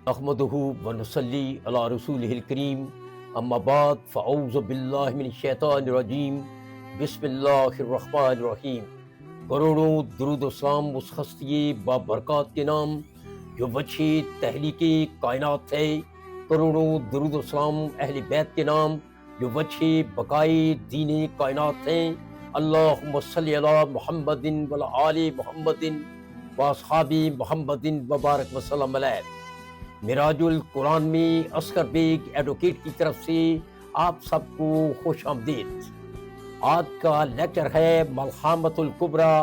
احمدہ ونصلی علی رسولہ الکریم، اما بعد فاعوذ باللہ من الشیطان الرجیم، بسم اللہ الرحمن الرحیم۔ کروڑوں درود و سلام اس ہستی بابرکات کے نام جو وجہ تحلیق کائنات ہے، کروڑوں درود و سلام اہل بیت کے نام جو وجہ بقائے دین کائنات ہیں۔ اللہم صلی علی محمد وعلی آل محمد واصحاب محمد وبارک وسلم علیہ۔ معراج القرآن میں اصغر بیگ ایڈوکیٹ کی طرف سے آپ سب کو خوش آمدید۔ آج کا لیکچر ہے ملحمۃ الکبریٰ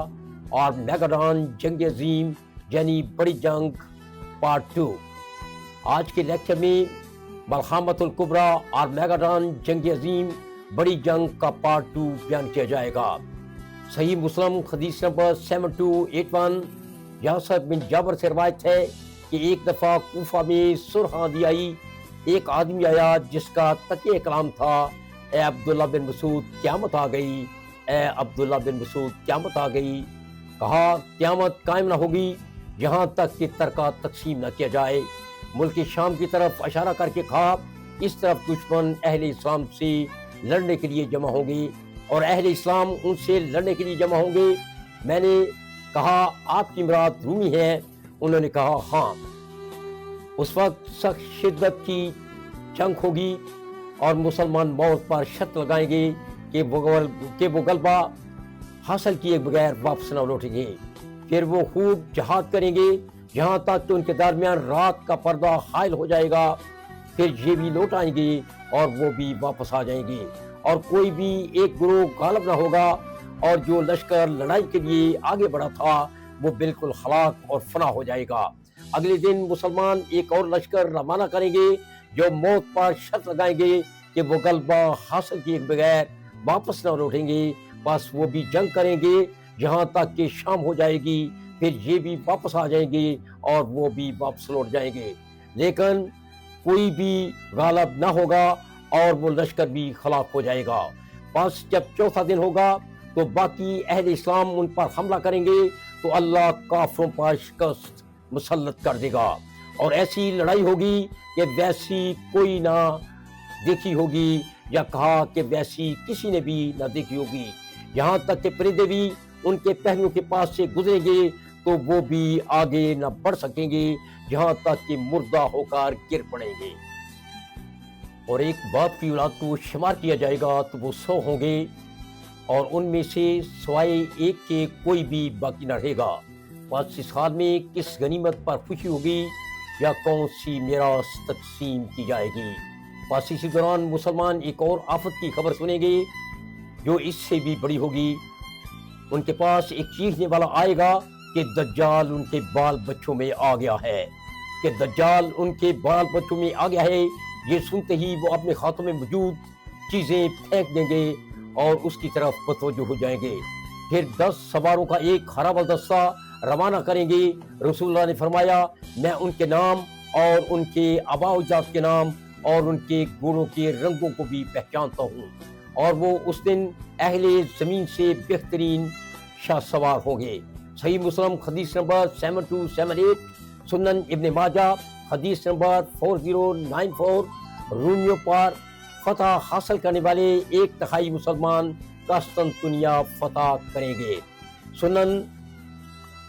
اور میگاڈان جنگ عظیم یعنی بڑی جنگ پارٹ 2۔ آج کے لیکچر میں ملحمۃ الکبریٰ اور میگاڈان جنگ عظیم بڑی جنگ کا پارٹ 2 بیان کیا جائے گا۔ صحیح مسلم حدیث نمبر 7281 یاسر بن جابر سے روایت ہے کہ ایک دفعہ کوفہ میں سرخ آندھی آئی، ایک آدمی آیا جس کا تقیہ کلام تھا، اے عبداللہ بن مسعود قیامت آ گئی، اے عبداللہ بن مسعود قیامت آ گئی۔ کہا قیامت قائم نہ ہوگی یہاں تک کہ ترکہ تقسیم نہ کیا جائے۔ ملک شام کی طرف اشارہ کر کے کہا اس طرف دشمن اہل اسلام سے لڑنے کے لیے جمع ہوں گے اور اہل اسلام ان سے لڑنے کے لیے جمع ہوں گے۔ میں نے کہا آپ کی مراد رومی ہے؟ انہوں نے کہا ہاں۔ اس وقت سخت شدت کی جنگ ہوگی اور مسلمان موت پر شرط لگائیں گے کہ وہ غلبہ حاصل کیے بغیر واپس نہ لوٹیں گے۔ پھر وہ خوب جہاد کریں گے یہاں تک کہ ان کے درمیان رات کا پردہ حائل ہو جائے گا۔ پھر یہ بھی لوٹ آئیں گے اور وہ بھی واپس آ جائیں گے اور کوئی بھی ایک گروہ غالب نہ ہوگا، اور جو لشکر لڑائی کے لیے آگے بڑھا تھا وہ بالکل ہلاک اور فنا ہو جائے گا۔ اگلے دن مسلمان ایک اور لشکر روانہ کریں گے جو موت پر شرط لگائیں گے کہ وہ غلبہ حاصل کیے بغیر واپس نہ لوٹیں گے، بس وہ بھی جنگ کریں گے یہاں تک کہ شام ہو جائے گی۔ پھر یہ بھی واپس آ جائیں گے اور وہ بھی واپس لوٹ جائیں گے، لیکن کوئی بھی غالب نہ ہوگا اور وہ لشکر بھی ہلاک ہو جائے گا۔ بس جب چوتھا دن ہوگا تو باقی اہل اسلام ان پر حملہ کریں گے تو اللہ کافروں پر شکست مسلط کر دے گا، اور ایسی لڑائی ہوگی کہ ویسی کوئی نہ دیکھی ہوگی، یا کہا کہ ویسی کسی نے بھی نہ دیکھی ہوگی، یہاں تک کہ پرندے بھی ان کے پہلوؤں کے پاس سے گزریں گے تو وہ بھی آگے نہ بڑھ سکیں گے یہاں تک کہ مردہ ہو کر گر پڑیں گے۔ اور ایک باپ کی اولاد کو شمار کیا جائے گا تو وہ 100 ہوں گے، اور ان میں سے سوائے ایک کے کوئی بھی باقی نہ رہے گا۔ پس اس حال میں کس غنیمت پر خوشی ہوگی یا کون سی میراث تقسیم کی جائے گی؟ پس اسی دوران مسلمان ایک اور آفت کی خبر سنیں گے جو اس سے بھی بڑی ہوگی۔ ان کے پاس ایک چیخنے والا آئے گا کہ دجال ان کے بال بچوں میں آ گیا ہے، کہ دجال ان کے بال بچوں میں آ گیا ہے۔ یہ سنتے ہی وہ اپنے ہاتھوں میں موجود چیزیں پھینک دیں گے اور اس کی طرف متوجہ ہو جائیں گے۔ پھر 10 سواروں کا ایک ہرا دستہ روانہ کریں گے۔ رسول اللہ نے فرمایا میں ان کے نام اور ان کے آباء و اجداد کے نام اور ان کے گھوڑوں کے رنگوں کو بھی پہچانتا ہوں، اور وہ اس دن اہل زمین سے بہترین شاہ سوار ہوں گے۔ صحیح مسلم حدیث نمبر 7278، سنن ابن ماجہ حدیث نمبر 4094۔ رومیوں پر فتح حاصل کرنے والے 1/3 مسلمان قسطنطنیہ فتح کریں گے۔ سنن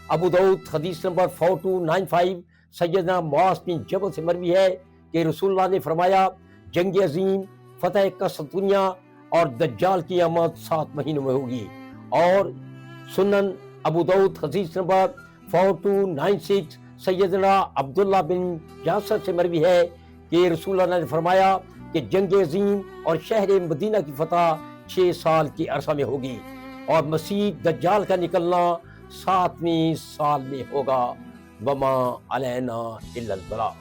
ابو داؤد حدیث نمبر 4295، سیدنا معاذ بن جبل سے مروی ہے کہ رسول اللہ نے فرمایا جنگ عظیم فتح قسطنطنیہ اور دجال کی آمد 7 مہینوں میں ہوگی۔ اور سنن ابو داؤد حدیث نمبر 4296، سیدنا عبداللہ بن یاسر سے مروی ہے کہ رسول اللہ نے فرمایا کہ جنگ عظیم اور شہر مدینہ کی فتح 6 سال کے عرصہ میں ہوگی، اور مسیح دجال کا نکلنا 7ویں سال میں ہوگا۔ وما علینا الا البلاغ۔